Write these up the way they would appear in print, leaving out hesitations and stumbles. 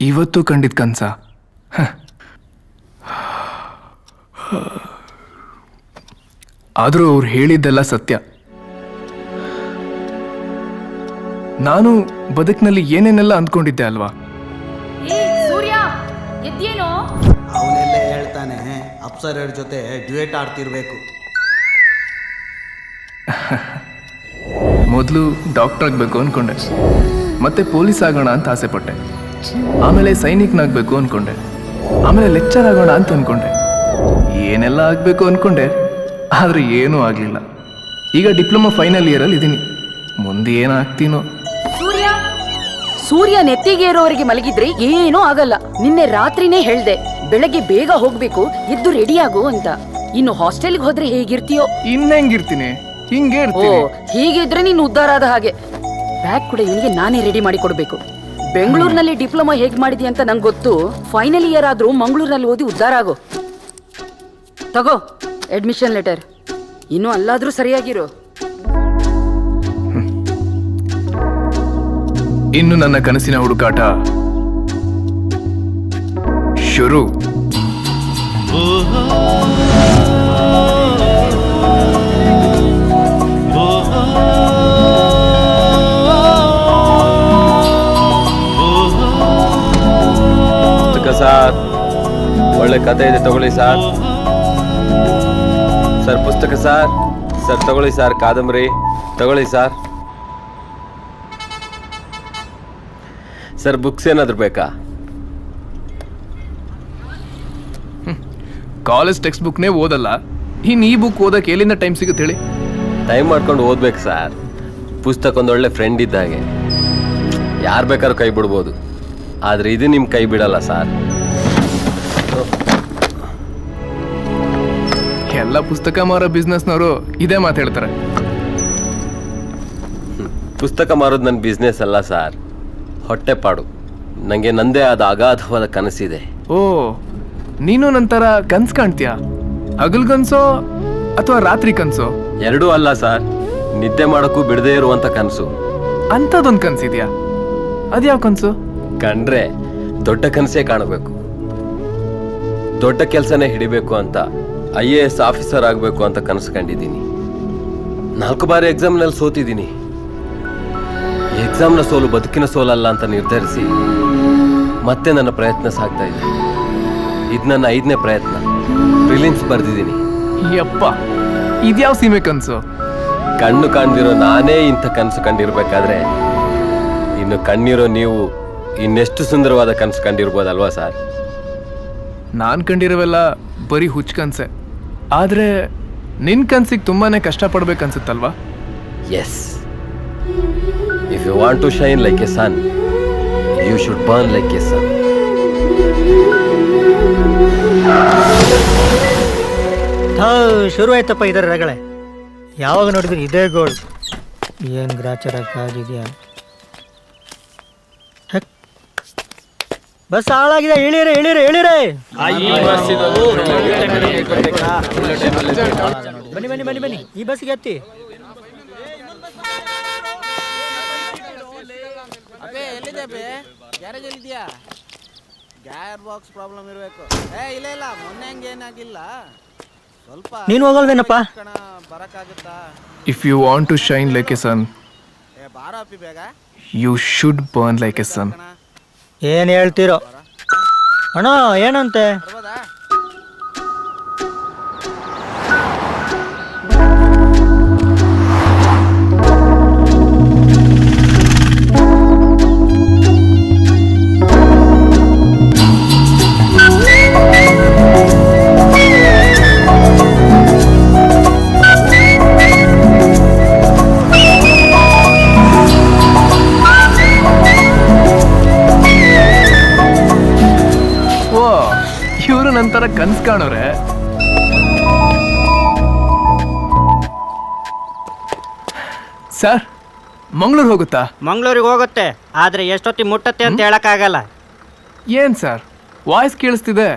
ಇವತ್ತು ಕಂಡಿದ್ ಕನ್ಸ. ಆದರೂ ಅವ್ರು ಹೇಳಿದ್ದೆಲ್ಲ ಸತ್ಯ. ನಾನು ಬದುಕಿನಲ್ಲಿ ಏನೇನೆಲ್ಲ ಅಂದ್ಕೊಂಡಿದ್ದೆ ಅಲ್ವಾ. ಸೂರ್ಯ ಎದ್ದೇನೋ. ಅವನೆಲ್ಲೇ ಹೇಳ್ತಾನೆ ಅಪ್ಸರರ ಜೊತೆ ಡ್ಯೂಯೇಟ್ ಆಡ್ತಿರ್ಬೇಕು. ಮೊದಲು ಡಾಕ್ಟರ್ ಆಗಬೇಕು ಅಂದ್ಕೊಂಡೆ, ಮತ್ತೆ ಪೊಲೀಸ್ ಆಗೋಣ ಅಂತ ಆಸೆ ಪಟ್ಟೆ, ಆಮೇಲೆ ಸೈನಿಕನಾಗಬೇಕು ಅಂದ್ಕೊಂಡೆ, ಆಮೇಲೆ ಲೆಕ್ಚರ್ ಆಗೋಣ ಅಂತ ಅಂದ್ಕೊಂಡೆ. ಏನೆಲ್ಲ ಆಗಬೇಕು ಅಂದ್ಕೊಂಡೆ, ಆದರೆ ಏನೂ ಆಗಲಿಲ್ಲ. ಈಗ ಡಿಪ್ಲೊಮಾ ಫೈನಲ್ ಇಯರಲ್ಲಿ ಇದ್ದೀನಿ. ಮುಂದೆ ಏನಾಗ್ತೀನೋ. ಸೂರ್ಯ ನೆತ್ತಿಗೆ ಇರೋವರೆಗೆ ಮಲಗಿದ್ರೆ ಏನೂ ಆಗಲ್ಲ. ನಿನ್ನೆ ರಾತ್ರಿನೇ ಹೇಳ್ದೆ ಬೆಳಗ್ಗೆ ಬೇಗ ಹೋಗ್ಬೇಕು, ಎದ್ದು ರೆಡಿ ಆಗು ಅಂತ. ಇನ್ನು ಹಾಸ್ಟೆಲ್ಗೆ ಹೋದ್ರೆ ಹೇಗಿರ್ತೀಯೋ. ಇನ್ನೆಂಗಿರ್ತೀನಿ, ಹಿಂಗೆ ಹೀಗಿದ್ರೆ ನೀನು ಉದ್ಧಾರ ಆದ ಹಾಗೆ. ಬ್ಯಾಗ್ ಕೂಡ ಇವನಿಗೆ ನಾನೇ ರೆಡಿ ಮಾಡಿ ಕೊಡ್ಬೇಕು. ಬೆಂಗಳೂರಿನಲ್ಲಿ ಡಿಪ್ಲೊಮಾ ಹೇಗ್ ಮಾಡಿದಿ ಅಂತ ನಂಗೆ ಗೊತ್ತು. ಫೈನಲ್ ಇಯರ್ ಆದ್ರೂ ಮಂಗಳೂರಿನಲ್ಲಿ ಓದಿ ಉದ್ಧಾರ ಆಗೋ. ತಗೋ ಅಡ್ಮಿಷನ್ ಲೆಟರ್. ಇನ್ನು ಅಲ್ಲಾದ್ರೂ ಸರಿಯಾಗಿರೋ. ಇನ್ನು ನನ್ನ ಕನಸಿನ ಹುಡುಕಾಟ ಶುರು. ಪುಸ್ತಕ ಸರ್, ಒಳ್ಳೆ ಕತೆ ಇದೆ, ತಗೊಳ್ಳಿ ಸರ್. ಸರ್ ಪುಸ್ತಕ ಸರ್. ಸರ್ ತಗೊಳ್ಳಿ ಸರ್, ಕಾದಂಬರಿ ತಗೊಳ್ಳಿ ಸರ್. ಸರ್ ಬುಕ್ಸ್ ಏನಾದ್ರು ಬೇಕಾ? ಕಾಲೇಜ್ ಟೆಕ್ಸ್ಟ್ ಬುಕ್ನೇ ಓದಲ್ಲ, ಇನ್ನು ಈ ಬುಕ್ ಓದಕ್ಕೆ ಎಲ್ಲಿಂದ ಟೈಮ್ ಸಿಗುತ್ತೆ ಹೇಳಿ? ಟೈಮ್ ಮಾಡ್ಕೊಂಡು ಓದ್ಬೇಕು ಸರ್. ಪುಸ್ತಕ ಒಂದೊಳ್ಳೆ ಫ್ರೆಂಡ್ ಇದ್ದಾಗೆ, ಯಾರು ಬೇಕಾದ್ರೂ ಕೈ ಬಿಡ್ಬೋದು, ಆದರೆ ಇದು ನಿಮ್ಮ ಕೈ ಬಿಡಲ್ಲ ಸರ್. ಎಲ್ಲ ಪುಸ್ತಕ ಮಾರೋ ಬಿಸ್ನೆಸ್ನವರು ಇದೇ ಮಾತು ಹೇಳ್ತಾರೆ. ಪುಸ್ತಕ ಮಾರೋದು ನನ್ನ ಬಿಸ್ನೆಸ್ ಅಲ್ಲ ಸರ್, ಹೊಟ್ಟೆಪಾಡು. ನನಗೆ ನಂದೇ ಆದ ಅಗಾಧವಾದ ಕನಸಿದೆ. ಓ, ನೀನು ನಂತರ ಕನ್ಸು ಕಾಣ್ತೀಯಾ? ಹಗಲ್ಗನ್ಸೋ ಅಥವಾ ರಾತ್ರಿ ಕನ್ಸೋ? ಎರಡೂ ಅಲ್ಲ ಸರ್, ನಿದ್ದೆ ಮಾಡೋಕ್ಕೂ ಬಿಡದೇ ಇರುವಂಥ ಕನಸು. ಅಂಥದ್ದೊಂದು ಕನಸಿದ್ಯಾ? ಅದ್ಯಾವ ಕನಸು? ಕಂಡ್ರೆ ದೊಡ್ಡ ಕನಸೇ ಕಾಣಬೇಕು, ದೊಡ್ಡ ಕೆಲಸನೇ ಹಿಡಿಬೇಕು ಅಂತ, IAS ಆಫೀಸರ್ ಆಗಬೇಕು ಅಂತ ಕನಸು ಕಂಡಿದ್ದೀನಿ. 4 ಬಾರಿ ಎಕ್ಸಾಮ್ನಲ್ಲಿ ಸೋತಿದ್ದೀನಿ. ಎಕ್ಸಾಮ್ನ ಸೋಲು ಬದುಕಿನ ಸೋಲಲ್ಲ ಅಂತ ನಿರ್ಧರಿಸಿ ಮತ್ತೆ ನನ್ನ ಪ್ರಯತ್ನ ಸಾಗ್ತಾ ಇದೆ. ಇದು ನನ್ನ 5ನೇ ಪ್ರಯತ್ನ. ಪ್ರಿಲಿಮ್ಸ್ ಬರೆದಿದ್ದೀನಿ. ಯಪ್ಪ, ಇದ್ಯಾವ ಸೀಮೆ ಕನಸು? ಕಣ್ಣು ಕಾಣ್ದಿರೋ ನಾನೇ ಇಂಥ ಕನಸು ಕಂಡಿರ್ಬೇಕಾದ್ರೆ ಇನ್ನು ಕಣ್ಣಿರೋ ನೀವು ಇನ್ನೆಷ್ಟು ಸುಂದರವಾದ ಕನಸು ಕಂಡಿರ್ಬೋದಲ್ವಾ ಸರ್? ನಾನು ಕಂಡಿರೋವೆಲ್ಲ ಬರೀ ಹುಚ್ಚು ಕನಸೆ. ಆದರೆ ನಿನ್ನ ಕನಸಿಗೆ ತುಂಬಾನೇ ಕಷ್ಟಪಡ್ಬೇಕನ್ಸುತ್ತಲ್ವಾ? S. If you want to shine like a sun, you should burn like a sun. ಶುರು ಆಯ್ತಪ್ಪ ಇದರ ರಗಳೆ. ಯಾವಾಗ ನೋಡಿದ್ರು ಇದೇ ಗೋಳ್. ಏನು ಗ್ರಾಚಾರ ಕಾಜಿದ್ಯಾ? ಬಸ್ ಹಾಳಾಗಿದೆ, ಇಳಿರೆ ಇಳಿರೆ ಇಳಿರೆ. ಬನ್ನಿ ಬನ್ನಿ ಬನ್ನಿ ಬನ್ನಿ, ಈ ಬಸ್ಗೆ ಹತ್ತಿ. ಗ್ಯಾರ್ ಬಾಕ್ಸ್ ಪ್ರಾಬ್ಲಮ್ ಇರಬೇಕು. ಇಲ್ಲ ಇಲ್ಲ, ಮೊನ್ನೆ ಹಂಗೆ ಏನಾಗಿಲ್ಲ. ಸ್ವಲ್ಪ ನೀನು ಹೋಗಲ್ವೇನಪ್ಪ? ಬರಕ್ಕಾಗುತ್ತಾ? If you want to shine like a sun, ಬಾರ ಅಪ್ಪಿ ಬೇಗ. You should burn like a sun. ಏನು ಹೇಳ್ತೀರೋ ಅಣ್ಣ? ಏನಂತೆ? ಬರ್ಬೋದಾ? ನಂತರ ಕನ್ಸು ಕಾಣೋರೆ. ಸರ್, ಮಂಗಳೂರು ಹೋಗುತ್ತಾ? ಮಂಗಳೂರಿಗೆ ಹೋಗುತ್ತೆ, ಆದರೆ ಎಷ್ಟೊತ್ತಿಗೆ ಮುಟ್ಟತ್ತೆ ಅಂತ ಹೇಳಕ್ಕಾಗಲ್ಲ. ಏನ್ ಸರ್, ವಾಯ್ಸ್ ಕೇಳಿಸ್ತಿದೆ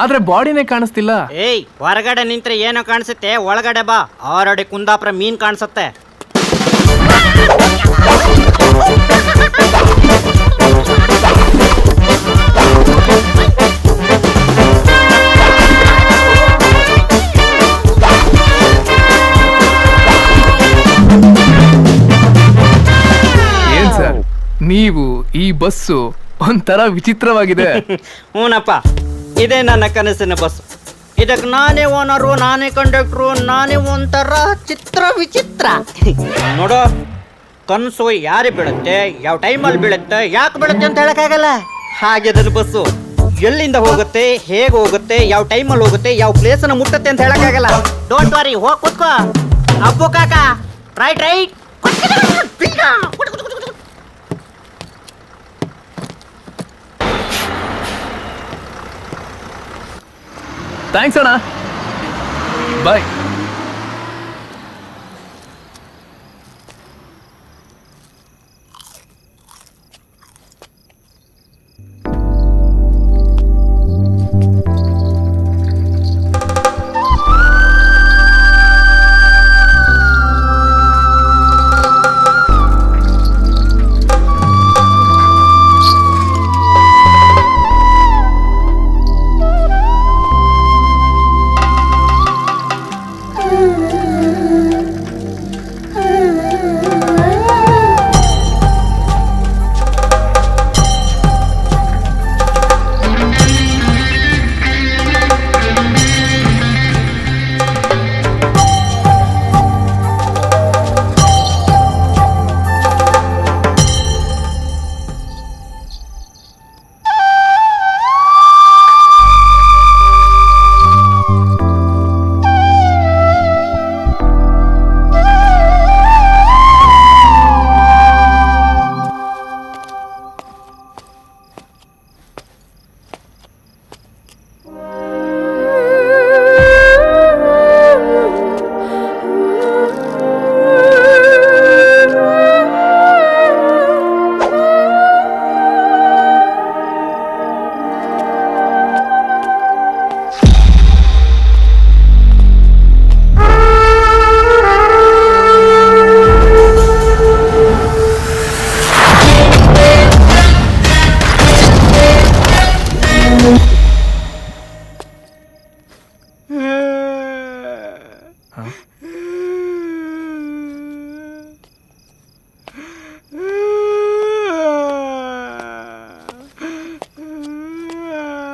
ಆದ್ರೆ ಬಾಡಿನೇ ಕಾಣಿಸ್ತಿಲ್ಲ. ಏಯ್, ಹೊರಗಡೆ ನಿಂತ್ರೆ ಏನೋ ಕಾಣಿಸುತ್ತೆ, ಒಳಗಡೆ ಬಾ. ಆರಡಿ ಕುಂದಾಪುರ ಮೀನ್ ಕಾಣಿಸುತ್ತೆ. ನೀವು, ಈ ಬಸ್ಸು ಒಂಥರ ವಿಚಿತ್ರವಾಗಿದೆ. ಹ್ಞೂನಪ್ಪ, ಇದೇ ನನ್ನ ಕನಸಿನ ಬಸ್. ಇದಕ್ಕೆ ನಾನೇ ಓನರು, ನಾನೇ ಕಂಡಕ್ಟ್ರು, ನಾನೇ ಒಂಥರ ಚಿತ್ರ ವಿಚಿತ್ರ. ನೋಡು, ಕನಸು ಯಾರಿಗೆ ಬೀಳುತ್ತೆ, ಯಾವ ಟೈಮಲ್ಲಿ ಬೀಳುತ್ತೆ, ಯಾಕೆ ಬೀಳುತ್ತೆ ಅಂತ ಹೇಳಕ್ಕಾಗಲ್ಲ. ಹಾಗೆ ಅದನ್ನು ಬಸ್ಸು ಎಲ್ಲಿಂದ ಹೋಗುತ್ತೆ, ಹೇಗೆ ಹೋಗುತ್ತೆ, ಯಾವ ಟೈಮಲ್ಲಿ ಹೋಗುತ್ತೆ, ಯಾವ ಪ್ಲೇಸನ್ನು ಮುಟ್ಟುತ್ತೆ ಅಂತ ಹೇಳಕ್ಕಾಗಲ್ಲ. ಡೋಂಟ್ ವರಿ, ಹೋಗಿ ಕೂತ್ಕೋ. ಅಪ್ಪು ಕಾಕ, ರೈಟ್ ರೈಟ್. ಥ್ಯಾಂಕ್ಸ್ ಅಣ್ಣ, ಬಾಯ್.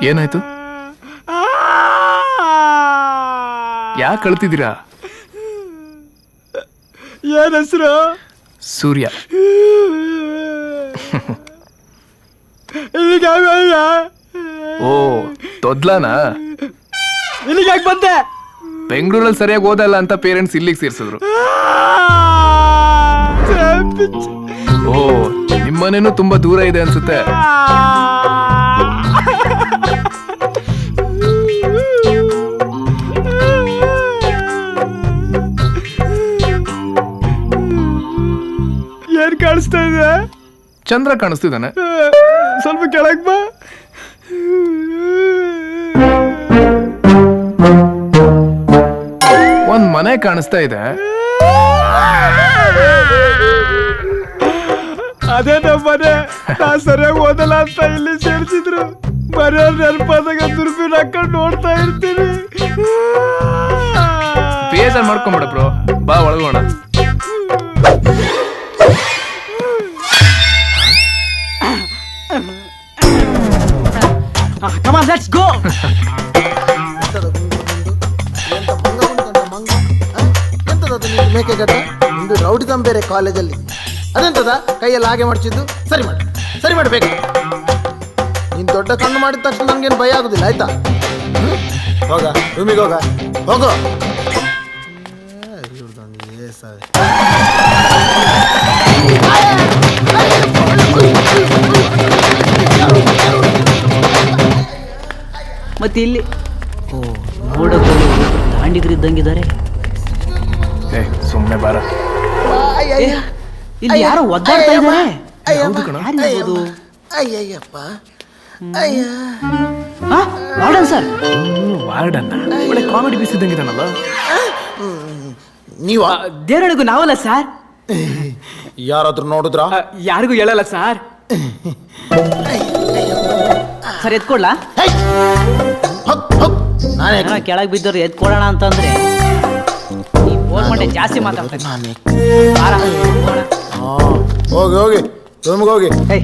ಏನಾಯ್ತು? ಯಾಕೆ ಅಳ್ತಿದ್ದೀರಾ? ಏನ್ ಹೆಸರು? ಸೂರ್ಯ. ಓ, ತೊದ್ಲಾನಾ? ಇಲ್ಲಿಗೆ ಯಾಕೆ ಬಂದೆ? ಬೆಂಗಳೂರಲ್ಲಿ ಸರಿಯಾಗಿ ಓದಲ್ಲ ಅಂತ ಪೇರೆಂಟ್ಸ್ ಇಲ್ಲಿಗೆ ಸೇರ್ಸಿದ್ರು. ಓ, ನಿಮ್ಮನೇನು ತುಂಬಾ ದೂರ ಇದೆ ಅನ್ಸುತ್ತೆ. ಏನ್ ಕಾಣಿಸ್ತಾ ಇದೆ? ಚಂದ್ರ ಕಾಣಿಸ್ತಿದ್ದಾನೆ. ಸ್ವಲ್ಪ ಕೆಳಗ್ ಬಾ. ಒಂದ್ ಮನೆ ಕಾಣಿಸ್ತಾ ಇದೆ. ಅದೇ ನಮ್ಮ ಮನೆ. ನಾ ಸರಿಯಾಗಿ ಓದಲ್ಲ ಅಂತ ಇಲ್ಲಿ ಸೇರಿಸಿದ್ರು. ಮನೆಯವ್ರ ನೆನಪಾದಾಗ ದುರ್ಬೀನ್ ಹಾಕೊಂಡು ನೋಡ್ತಾ ಇರ್ತೀನಿ. ಬೇಜಾರ್ ಮಾಡ್ಕೊಂಬಿಡ ಬ್ರೋ, ಬಾ ಒಳಗೋಣ. Come on, let's go. ಎಂತದದು ನಿಂದು ಮೇಕೆಗಡ್ಡ? ನಿಂದು ರೌಡಿಸಂ ಬೇರೆ ಕಾಲೇಜಲ್ಲಿ. ಅದೆಂತದ ಕೈಯಲ್ಲಿ ಹಾಗೆ ಮಾಡ್ತಿದ್ದು? ಸರಿ ಮಾಡಿ, ಸರಿ ಮಾಡಬೇಕು. ನೀನು ದೊಡ್ಡ ಕಣ್ಣು ಮಾಡಿದ ತಕ್ಷಣ ನನಗೇನು ಭಯ ಆಗುದಿಲ್ಲ, ಆಯ್ತಾ? ಹೋಗ ರೂಮಿಗೆ ಹೋಗ, ಹೋಗೋ. ಮತ್ತೆ ಇಲ್ಲಿ ಓ ನೋಡೋಕೆ ದಾಂಡಿಗರಿದ್ದಂಗಿದ್ದಾರೆ. ಏ ಸುಮ್ಮನೆ ಬಾರ. ಇಲ್ಲಿ ಯಾರೋ ಒದ್ದಾಡ್ತಾ ಇದ್ದಾರೆ. ಅಯ್ಯಯ್ಯಪ್ಪ, ಅಯ್ಯ ವಾರ್ಡನ್ ಸರ್. ವಾರ್ಡನ್ ಒಳ್ಳೆ ಕಾಮಿಡಿ ಬೀಸಿದ್ದಂಗಿದಾನಲ್ಲ. ನೀವು ದೇವರಣಿಗೂ ನಾವಲ್ಲ ಸರ್. ಯಾರಾದ್ರೂ ನೋಡಿದ್ರ? ಯಾರಿಗೂ ಹೇಳಲ್ಲ ಸರ್. ಸರ್ ಎತ್ಕೊಳ್ಳ. ನಾನೇ ಕೆಳಗೆ ಬಿದ್ದವ್ರು ಎತ್ಕೊಳ್ಳೋಣ ಅಂತಂದ್ರೆ ಈ ಫೋನ್ ಮಾಡಿ ಜಾಸ್ತಿ ಮಾತಾಡ್ತಾರೆ. ಹೋಗಿ ಹೋಗಿ ರೂಮ್ಗೆ ಹೋಗಿ ಏಯ್